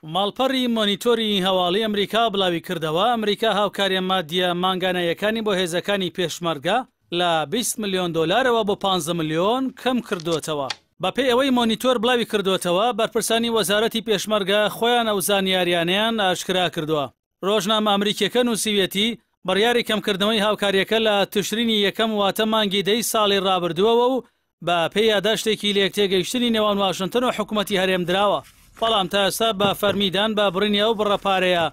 ماڵپەڕی مۆنیتۆری هەواڵی ئەمریکا بڵاوی کردەوە ئەمریکا هاوکاریە مادیە مانگانەیەکانی بۆ هێزەکانی پێشمەرگە لە 20 ملیۆن دۆلارەوە بۆ 15 ملیۆن کەم کردوتەوە. بەپێی ئەوەی مۆنیتۆر بڵاوی کردوتەوە بەرپرسانی وەزارەتی پێشمەرگە خۆیان ئەو زانیاریانیان ئاشکرا کردووە. ڕۆژنامە ئەمریکیەکە نووسیوێتی بڕیاری کەمکردنەوەی هاوکاریەکە لە تشرینی یەکەم واتە مانگی دەی ساڵی ڕابردووەوە و بە پێی یاداشتێکی لە یەکتێگەیشتنی نێوان واشنتن و حکوومەتی هەرێم دراوە. بەڵام تا ئێستا بە فەرمیدان بە بڕینی ئەو بڕەپارەیە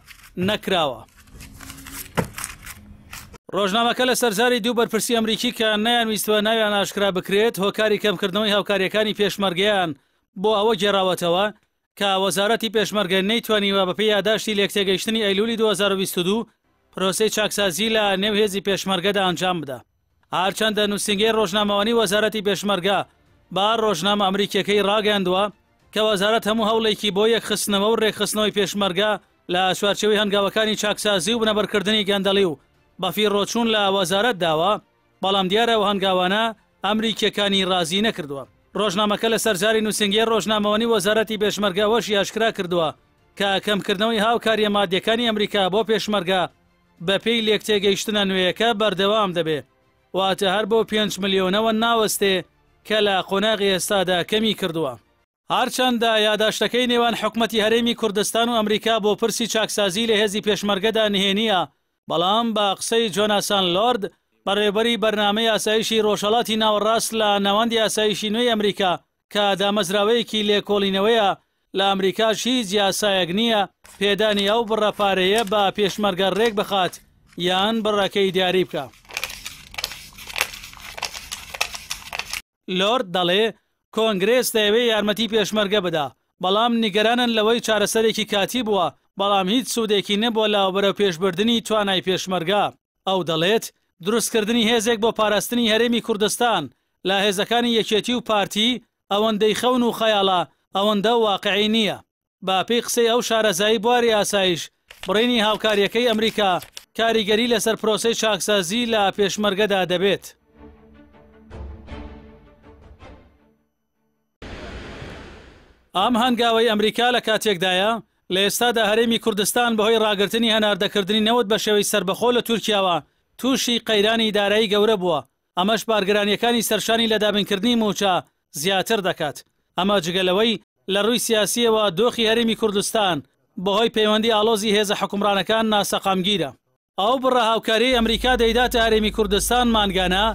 نەکراوە. ڕۆژنامەکە لە سەرزاری دوو بەرپرسی ئەمریکی کە نەیانویستوە ناویان ئاشکرا بکرێت هۆکاری کەمکردنەوەی هاوکاریەکانی پێشمەرگەیان بۆ ئەوە گێڕاوەتەوە کە وەزارەتی پێشمەرگە نەیتوانیوە بەپێی یاداشتی لە یەکتێگەیشتنی ئەیلولی 2022 پرۆسەی چاکسازی لە نێو هێزی پێشمەرگەدا ئەنجام بدە. هەرچەندە نووسینگەی ڕۆژنامەوانی وەزارەتی پێشمەرگە با ڕۆژنامە ئەمریکیەکەی ڕاگەاندووە کە وەزارەت هەموو هەوڵێکی بۆ یەکخستنەوە و ڕێکخستنەوەی پێشمەرگە لە سوارچەوەی هەنگاوەکانی چاکسازی و بنەبەرکردنی گەندەڵی و بەفی ڕۆچوون لە وەزارەت داوە، بەڵام دیارە و هەنگاوانە ئەمریکیەکانی ڕازی نەکردووە. ڕۆژنامەکە لە سەرزاری نووسینگەی ڕۆژنامەوانی وەزارەتی پێشمەرگەوەشی ئاشکرا کردووە کە کەمکردنەوەی هاوکاریە مادیەکانی ئەمریکا بۆ پێشمەرگە بەپێی لێکتێگەیشتنە نوێیەکە بەردەوام دەبێ، واتە هەر بۆ 5 ملیۆنەوە ناوەستێ کە لە قۆناغی ئێستادا کەمی کردووە. هەرچەندە یاداشتەکەی نێوان حکوومەتی هەرێمی کوردستان و ئەمریکا بۆ پرسی چاکسازی لە هێزی پێشمەرگەدا نهێنیە، بەڵام بە قسەی جۆناسان لۆرد بەڕێوەبەری بەرنامەی ئاسایشی ڕۆژهەڵاتی ناوەڕاست لە ناوەندی ئاسایشی نوێی ئەمریکا کە دامەزراوەیەکی لێکۆڵینەوەیە لە ئەمریکاش هیچ یاسایەک نییە پێدانی ئەو بڕەپارەیە بە پێشمەرگە ڕێک بخات یان بڕەکەی دیاری بکە. لۆرد دەڵێ کۆنگرێس دەیەوێت یارمەتی پێشمەرگە بدا، بەڵام نیگەرانن لەوەی چارەسەرێکی کاتی بووە، بەڵام هیچ سوودێکی نەبووە لاوبەرە پێشبردننی توانای پێشمەرگە. ئەو دەڵێت دروستکردنی هێزێک بۆ پاراستنی هەرێمی کوردستان لە هێزەکانی یەکێتی و پارتی ئەوەندەی خەون و خەیاڵە ئەوەندە واقعی نییە. با پێی قسەی ئەو شارەزایی بواری ئاسایش بڕینی هاوکاریەکەی ئەمریکا کاریگەری لەسەر پرۆسەی چاکسازی لە پێشمەرگەدا دەبێت. ئەم هەنگاوەی ئەمریکا لە کاتێکدایە لە ئێستادا هەرێمی کوردستان بەهۆی ڕاگررتنی هەناردەکردنی نەوت بە شێوەی سربەخۆ لە تورکیاوە تووشی قەیرانی دارایی گەورە بووە. ئەمەش بارگرانیەکانی سەرشانی لە دابینکردنی موچە زیاتر دەکات. ئەمە جگەلەوەی لە ڕووی سیاسیەوە دۆخی هەرێمی کوردستان بەهۆی پەیوەندی ئاڵۆزی هێزە حکومڕانەکان ناسەقامگیرە. ئەو بڕە هاوکاری ئەمریکا دەیداتە هەرێمی کوردستان مانگانە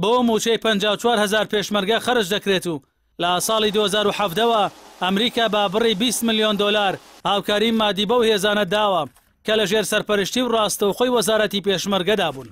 بۆ موچەی 54,000 پێشمەرگە خەرج دەکرێت و لە ساڵی 2017ەوە ئەمریکا بە بڕی 20 ملیۆن دۆلار هاوکاری مادی بەو هێزانە داوە کە لە ژێر سەرپەرشتی و ڕاستەوخۆی وەزارەتی پێشمەرگەدا بوون.